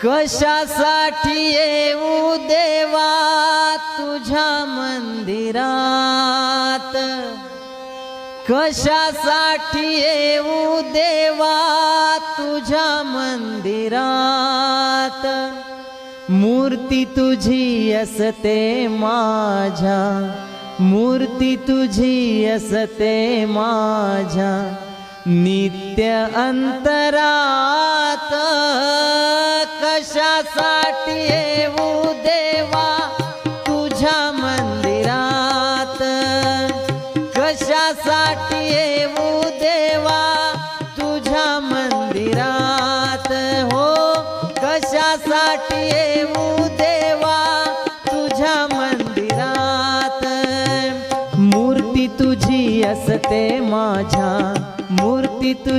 कशासाठी येऊ देवा तुझ्या मंदिरात, कशासाठी येऊ देवा तुझ्या मंदिरात। मूर्ती तुझी असते माझ्या, मूर्ती तुझी असते माझ्या नित्य अंतरात। कशासाठी येऊ देवा तुझ्या मंदिरात, कशासाठी येऊ देवा तुझ्या मंदिरात। हो कशासाठी येऊ देवा तुझ्या मंदिरात। मूर्ती तुझी असते माझ्या, मूर्ती तुझी